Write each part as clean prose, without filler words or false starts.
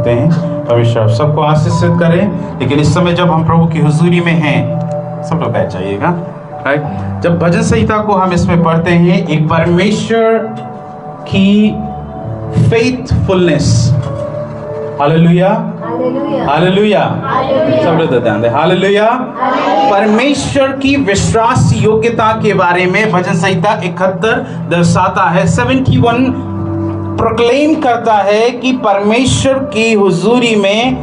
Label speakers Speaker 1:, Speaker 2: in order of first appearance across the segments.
Speaker 1: सकते हैं। परमेश्वर सबको आशीषित करें। लेकिन इस समय जब हम प्रभु की हुजूरी में हैं, सब लोग बैठ जाइएगा, राइट। जब भजन संहिता को हम इसमें पढ़ते हैं, एक परमेश्वर की फेथफुलनेस, हालेलुया हालेलुया, सब लोग ध्यान दें, हालेलुया। परमेश्वर की विश्वास योग्यता के बारे में भजन संहिता 71 दर्शाता है। 71 प्रोक्लेम करता है कि परमेश्वर की हुजूरी में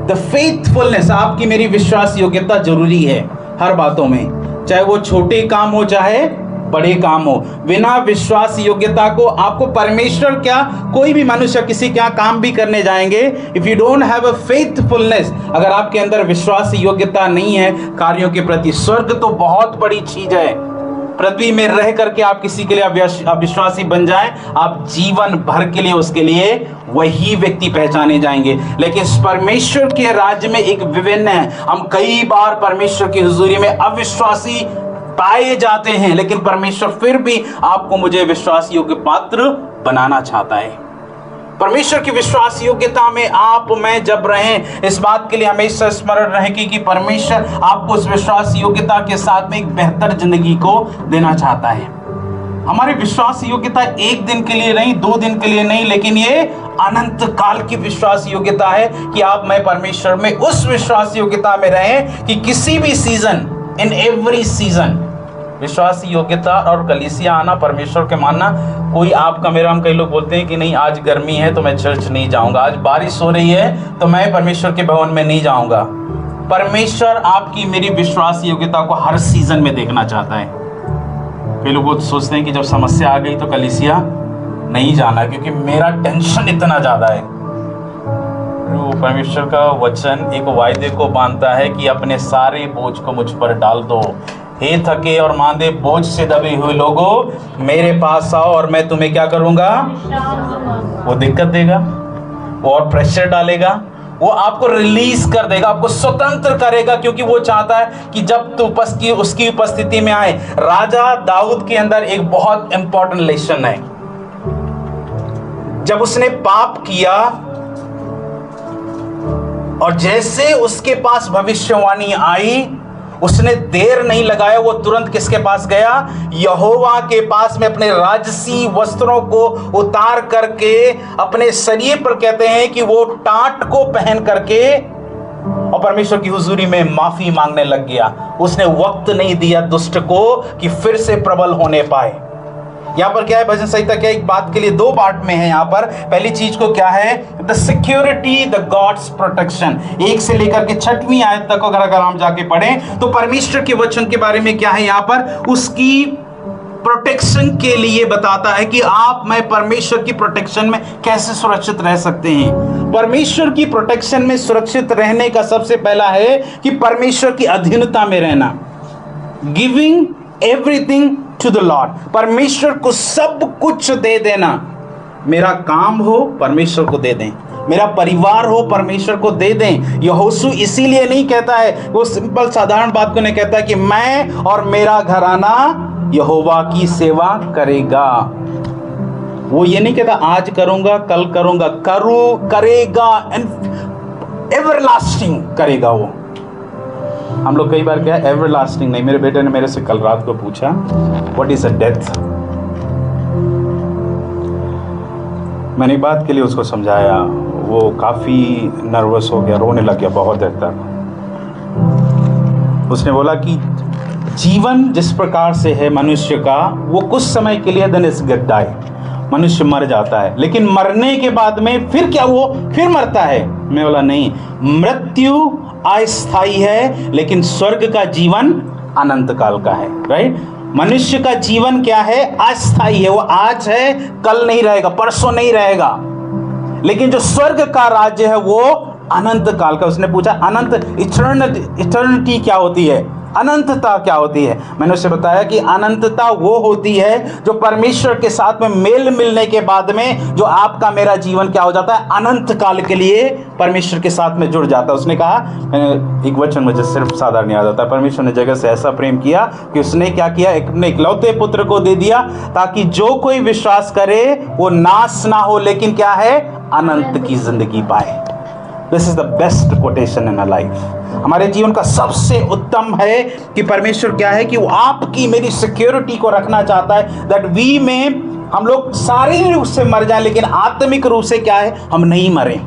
Speaker 1: द फेथफुलनेस, आपकी मेरी विश्वास योग्यता जरूरी है हर बातों में, चाहे वो छोटे काम हो चाहे बड़े काम हो। बिना विश्वास योग्यता को आपको परमेश्वर क्या, कोई भी मनुष्य किसी क्या काम भी करने जाएंगे, if you don't have a faithfulness, अगर आपके अंदर विश्वास योग्यता नहीं है कार्यों के प्रति, स्वर्ग तो बहुत बड़ी चीज है, पृथ्वी में रह करके आप किसी के लिए अविश्वासी बन जाएं, आप जीवन भर के लिए उसके लिए वही व्यक्ति पहचाने जाएंगे। लेकिन परमेश्वर के राज्य में एक विभिन्न है। हम कई बार परमेश्वर की हुजूरी में अविश्वासी पाए जाते हैं, लेकिन परमेश्वर फिर भी आपको मुझे विश्वास योग्य पात्र बनाना चाहता है। परमेश्वर की विश्वास योग्यता में आप मैं जब रहें, इस बात के लिए हमेशा स्मरण रहे कि परमेश्वर आपको उस विश्वास योग्यता के साथ में एक बेहतर जिंदगी को देना चाहता है। हमारी विश्वास योग्यता एक दिन के लिए नहीं, 2 दिन के लिए नहीं, लेकिन ये अनंत काल की विश्वास योग्यता है कि आप मैं परमेश्वर में उस विश्वास योग्यता में रहें कि किसी भी सीजन, इन एवरी सीजन, विश्वास योग्यता और कलीसिया आना, परमेश्वर के मानना। कोई आपका मेरा, हम कई लोग बोलते हैं कि नहीं आज गर्मी है तो मैं चर्च नहीं जाऊंगा, आज बारिश हो रही है तो मैं परमेश्वर के भवन में नहीं जाऊंगा। परमेश्वर आपकी मेरी विश्वास योग्यता को हर सीजन में देखना चाहता है। कई लोग सोचते हैं कि जब समस्या आ गई तो कलीसिया नहीं जाना, क्योंकि मेरा टेंशन इतना ज्यादा है। परमेश्वर का वचन एक वायदे को बांधता है कि अपने सारे बोझ को मुझ पर डाल दो, हे थके और मांदे बोझ से दबे हुए लोगों मेरे पास आओ और मैं तुम्हें क्या करूंगा। वो दिक्कत देगा, वो और प्रेशर डालेगा, वो आपको रिलीज कर देगा, आपको स्वतंत्र करेगा, क्योंकि वो चाहता है कि जब तो उसकी उपस्थिति में आए। राजा दाऊद के अंदर एक बहुत इंपॉर्टेंट लेसन है। जब उसने पाप किया और जैसे उसके पास भविष्यवाणी आई, उसने देर नहीं लगाया, वो तुरंत किसके पास गया, यहोवा के पास में अपने राजसी वस्त्रों को उतार करके अपने शरीर पर, कहते हैं कि वो टाट को पहन करके और परमेश्वर की हुजूरी में माफी मांगने लग गया। उसने वक्त नहीं दिया दुष्ट को कि फिर से प्रबल होने पाए। यहाँ पर क्या है, भजन संहिता क्या एक बात के लिए 2 पार्ट में है। यहाँ पर पहली चीज को क्या है, the security, the gods protection. 1 से लेकर के 6वीं आयत तक अगर हम जाके पढ़ें तो परमेश्वर के वचन के बारे में क्या है, यहाँ पर उसकी प्रोटेक्शन के लिए बताता है कि आप मैं परमेश्वर की प्रोटेक्शन में कैसे सुरक्षित रह सकते हैं। परमेश्वर की प्रोटेक्शन में सुरक्षित रहने का सबसे पहला है कि परमेश्वर की अधीनता में रहना, giving everything to the Lord, परमेश्वर को सब कुछ दे देना। मेरा काम हो परमेश्वर को दे दें, मेरा परिवार हो परमेश्वर को दे दें। यहोशू इसीलिए नहीं कहता है, वो सिंपल साधारण बात को नहीं कहता है कि मैं और मेरा घराना यहोवा की सेवा करेगा। वो ये नहीं कहता आज करूंगा कल करूंगा, करेगा, एवरलास्टिंग करेगा। वो हम लोग कई बार क्या एवरलास्टिंग नहीं, मेरे बेटे ने मेरे से कल रात को पूछा व्हाट इज अ डेथ। मैंने एक बात के लिए उसको समझाया, वो काफी नर्वस हो गया, रोने लग गया बहुत देर तक। उसने बोला कि जीवन जिस प्रकार से है मनुष्य का, वो कुछ समय के लिए देन इज गेट डाई, मनुष्य मर जाता है, लेकिन मरने के बाद में फिर क्या, वो फिर मरता है। मैं बोला नहीं, मृत्यु अस्थायी है, लेकिन स्वर्ग का जीवन अनंत काल का है, राइट। मनुष्य का जीवन क्या है, अस्थायी है, वो आज है कल नहीं रहेगा, परसों नहीं रहेगा, लेकिन जो स्वर्ग का राज्य है वो अनंत काल का। उसने पूछा अनंत, इटर्निटी क्या होती है, अनंतता क्या होती है। मैंने उसे बताया कि अनंतता वो होती है जो परमेश्वर के साथ में मेल मिलने के बाद में जो आपका मेरा जीवन क्या हो जाता है, अनंत काल के लिए परमेश्वर के साथ में जुड़ जाता है। उसने कहा, एक वचन मुझे सिर्फ साधारण याद आता है, परमेश्वर ने जगत से ऐसा प्रेम किया कि उसने क्या किया, अपने इकलौते पुत्र को दे दिया ताकि जो कोई विश्वास करे वो नाश ना हो, लेकिन क्या है, अनंत की जिंदगी पाए। This is the best quotation in a life. हमारे जीवन का सबसे उत्तम है कि परमेश्वर क्या है कि वो आपकी मेरी सिक्योरिटी को रखना चाहता है, दैट वी में हम लोग शारीरिक रूप से मर जाए लेकिन आत्मिक रूप से क्या है, हम नहीं मरें।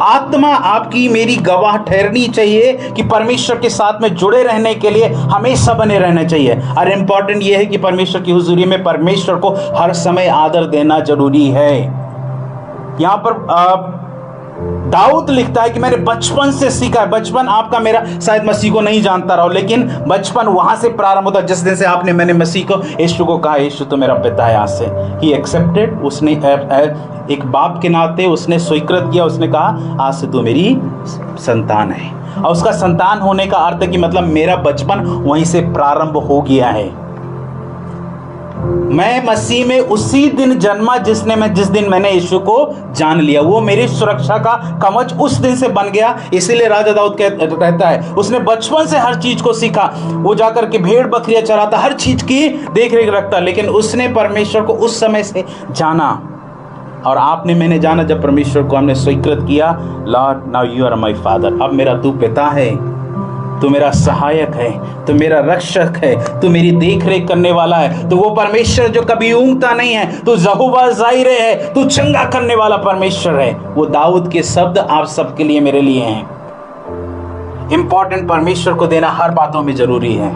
Speaker 1: आत्मा आपकी मेरी गवाह ठहरनी चाहिए कि परमेश्वर के साथ में जुड़े रहने के लिए हमेशा बने रहना चाहिए। और इंपॉर्टेंट यह है कि परमेश्वर की हुजूरी में परमेश्वर को हर समय आदर देना जरूरी है। यहां पर दाऊद लिखता है कि मैंने बचपन से सीखा है। बचपन आपका मेरा शायद मसीह को नहीं जानता रहो, लेकिन बचपन वहां से प्रारंभ होता है जिस दिन से मैंने मसीह को, यीशु को कहा यीशु तो मेरा पिता है। आज से ही एक्सेप्टेड, उसने एक बाप के नाते उसने स्वीकृत किया, उसने कहा आज से तू मेरी संतान है। और उसका संतान होने का अर्थ है कि मतलब मेरा बचपन वहीं से प्रारंभ हो गया है। मैं मसीह में उसी दिन जन्मा जिस दिन मैंने यीशु को जान लिया। वो मेरी सुरक्षा का कवच उस दिन से बन गया। इसीलिए राजा दाऊद कहता है उसने बचपन से हर चीज को सीखा। वो जाकर के भेड़ बकरियां चराता, हर चीज की देख रेख रखता, लेकिन उसने परमेश्वर को उस समय से जाना। और आपने मैंने जाना जब परमेश्वर को हमने स्वीकृत किया, Lord now you are my father, अब मेरा तू पिता है, तू मेरा सहायक है, तू मेरा रक्षक है, तू मेरी देख रेख करने वाला है। तो वो परमेश्वर जो कभी ऊँगता नहीं है, तू यहोवा जायरे है, तू चंगा करने वाला परमेश्वर है। वो दाऊद के शब्द आप सबके लिए मेरे लिए हैं। इंपॉर्टेंट परमेश्वर को देना हर बातों में जरूरी है।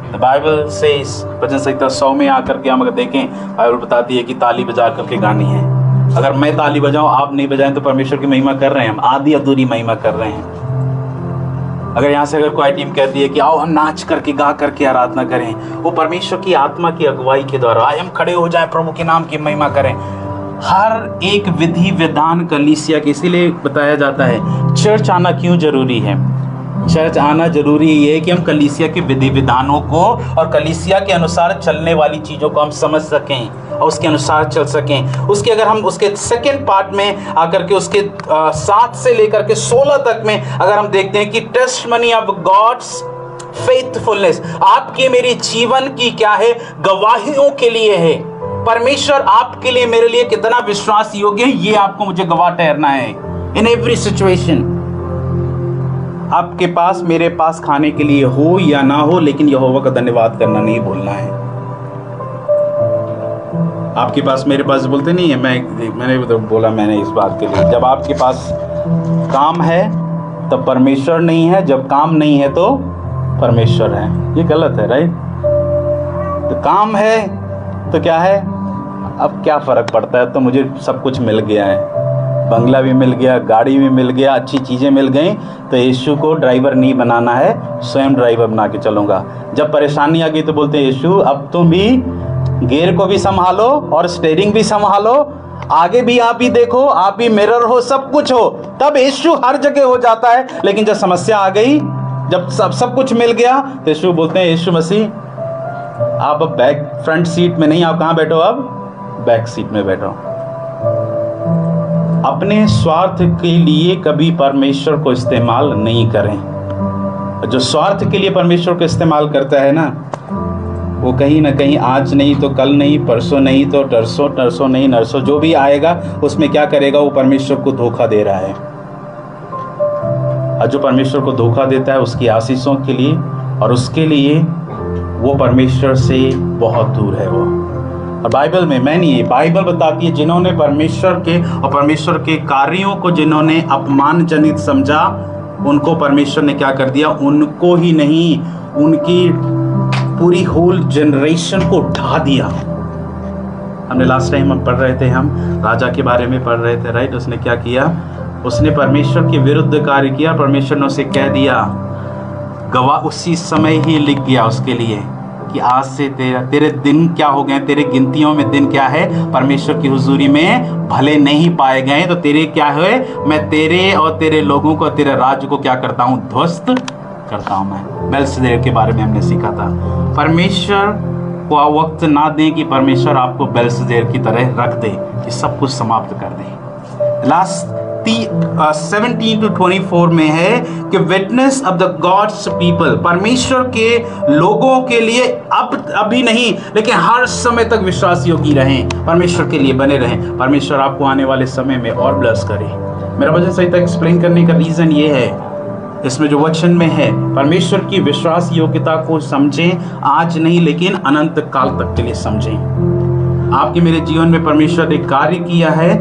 Speaker 1: The Bible says, भजन संहिता 100 में आकर के हम अगर देखें, बाइबल बताती है कि ताली बजा करके गानी है। अगर मैं ताली बजाऊं आप नहीं बजाएं तो परमेश्वर की महिमा कर रहे हैं हम, आधी अधूरी महिमा कर रहे हैं। अगर यहाँ से कोई टीम कहती है कि आओ हम नाच करके गा करके आराधना करें, वो परमेश्वर की आत्मा की अगुवाई के द्वारा आए हम खड़े हो जाए, प्रभु के नाम की महिमा करें। हर एक विधि विधान कलीसिया के, इसीलिए बताया जाता है चर्च आना क्यों जरूरी है। चर्च आना जरूरी ये है कि हम कलीसिया के विधि विधानों को और कलीसिया के अनुसार चलने वाली चीज़ों को हम समझ सकें और उसके अनुसार चल सकें। उसके अगर हम उसके सेकेंड पार्ट में आकर के उसके 7 से लेकर के 16 तक में अगर हम देखते हैं कि टेस्टमनी ऑफ गॉड्स फेथफुलनेस, आपके मेरे जीवन की क्या है, गवाहियों के लिए है। परमेश्वर आपके लिए मेरे लिए कितना विश्वास योग्य है, ये आपको मुझे गवाह ठहरना है इन एवरी सिचुएशन। आपके पास मेरे पास खाने के लिए हो या ना हो, लेकिन यहोवा का धन्यवाद करना नहीं भूलना है। आपके पास मेरे पास बोलते नहीं है, मैंने तो बोला मैंने इस बात के लिए, जब आपके पास काम है तब परमेश्वर नहीं है, जब काम नहीं है तो परमेश्वर है। ये गलत है, राइट? तो काम है तो क्या है, अब क्या फर्क पड़ता है, तो मुझे सब कुछ मिल गया है, बंगला भी मिल गया, गाड़ी भी मिल गया, अच्छी चीज़ें मिल गई, तो यीशु को ड्राइवर नहीं बनाना है, स्वयं ड्राइवर बना के चलूँगा। जब परेशानी आ गई तो बोलते हैं यीशु अब तुम भी गियर को भी संभालो और स्टीयरिंग भी संभालो, आगे भी आप ही देखो, आप ही मिरर हो, सब कुछ हो, तब यीशु हर जगह हो जाता है। लेकिन जब समस्या आ गई, जब सब कुछ मिल गया, तो यीशु बोलते हैं यीशु मसीह आप अब बैक फ्रंट सीट में नहीं, आप कहाँ बैठो, अब बैक सीट में बैठो। अपने स्वार्थ के लिए कभी परमेश्वर को इस्तेमाल नहीं करें। जो स्वार्थ के लिए परमेश्वर को इस्तेमाल करता है ना, वो कहीं ना कहीं आज नहीं तो कल नहीं, परसों नहीं तो तरसों नहीं नरसों, जो भी आएगा उसमें क्या करेगा, वो परमेश्वर को धोखा दे रहा है। और जो परमेश्वर को धोखा देता है उसकी आशीषों के लिए और उसके लिए वो परमेश्वर से बहुत दूर है वो। और बाइबल में बाइबल बताती है जिन्होंने परमेश्वर के और परमेश्वर के कार्यों को जिन्होंने अपमानजनित समझा, उनको परमेश्वर ने क्या कर दिया, उनको ही नहीं उनकी पूरी होल जनरेशन को ढा दिया। हमने लास्ट टाइम हम पढ़ रहे थे, हम राजा के बारे में पढ़ रहे थे, राइट? उसने क्या किया, उसने परमेश्वर के विरुद्ध कार्य किया। परमेश्वर ने उसे कह दिया, गवाह उसी समय ही लिख गया उसके लिए कि आज से तेरे दिन क्या हो गए, तेरे गिनतियों में दिन क्या है, परमेश्वर की हुजूरी में भले नहीं पाए गए, तो तेरे क्या है, मैं तेरे और तेरे लोगों को, तेरे राज्य को क्या करता हूँ, ध्वस्त करता हूँ। मैं बेल्शस्सर के बारे में हमने सीखा था। परमेश्वर को वक्त ना दे कि परमेश्वर आपको बेल्शस्सर की तरह रख दे कि सब कुछ समाप्त कर दे। लास्ट 17 to 24 में है कि witness of the gods people, परमेश्वर के लोगों के लिए अभी नहीं लेकिन हर समय तक विश्वास योगी रहें, परमेश्वर के लिए बने रहें। परमेश्वर आपको आने वाले समय में और ब्लेस करे। मेरा भजन संहिता एक्सप्लेन करने का रीज़न ये है, इसमें जो वचन में है, परमेश्वर की विश्वास योग्यता को समझें, आज नहीं लेकिन अनंत काल तक के लिए समझें। आपके मेरे जीवन में परमेश्वर ने कार्य किया है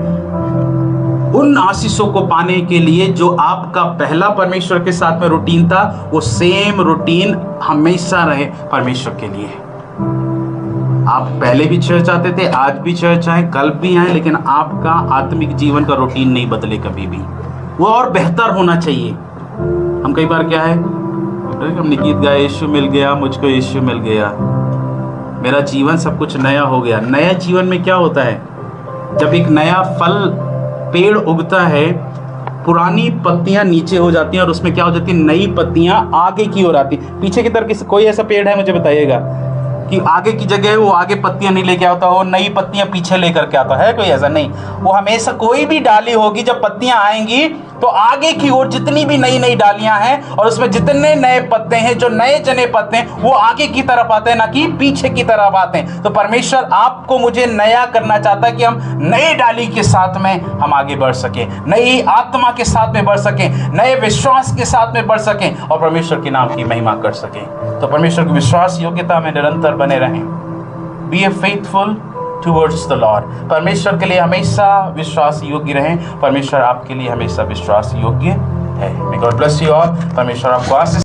Speaker 1: उन आशीषों को पाने के लिए जो आपका पहला परमेश्वर के साथ में रूटीन था, वो सेम रूटीन हमेशा रहे परमेश्वर के लिए। आप पहले भी चर्च आते थे, आज भी चर्च आए, कल भी आए, लेकिन आपका आत्मिक जीवन का रूटीन नहीं बदले कभी भी, वो और बेहतर होना चाहिए। हम कई बार क्या है, हमने गीत गाया, यीशु मिल गया मुझको, यीशु मिल गया, मेरा जीवन सब कुछ नया हो गया। नया जीवन में क्या होता है, जब एक नया फल पेड़ उगता है, पुरानी पत्तियां नीचे हो जाती हैं और उसमें क्या हो जाती है, नई पत्तियां आगे की ओर आती। पीछे की तरफ कोई ऐसा पेड़ है मुझे बताइएगा कि आगे की जगह वो आगे पत्तियां नहीं लेके आता, वो नई पत्तियां पीछे लेकर के आता है? कोई ऐसा नहीं। वो हमेशा कोई भी डाली होगी, जब पत्तियां आएंगी तो आगे की ओर जितनी भी नई नई डालियां हैं और उसमें जितने नए पत्ते हैं, जो नए जने पत्ते हैं, वो आगे की तरफ आते हैं, ना कि पीछे की तरफ आते हैं। तो परमेश्वर आपको मुझे नया करना चाहता है कि हम नए डाली के साथ में हम आगे बढ़ सकें, नई आत्मा के साथ में बढ़ सकें, नए विश्वास के साथ में बढ़ सकें और परमेश्वर के नाम की महिमा कर सकें। तो परमेश्वर की विश्वास योग्यता में निरंतर बने रहें। Be a faithful towards the Lord. परमेश्वर के लिए हमेशा विश्वास योग्य रहें। परमेश्वर आपके लिए हमेशा विश्वास योग्य है। May God bless you all. परमेश्वर आपको आशीष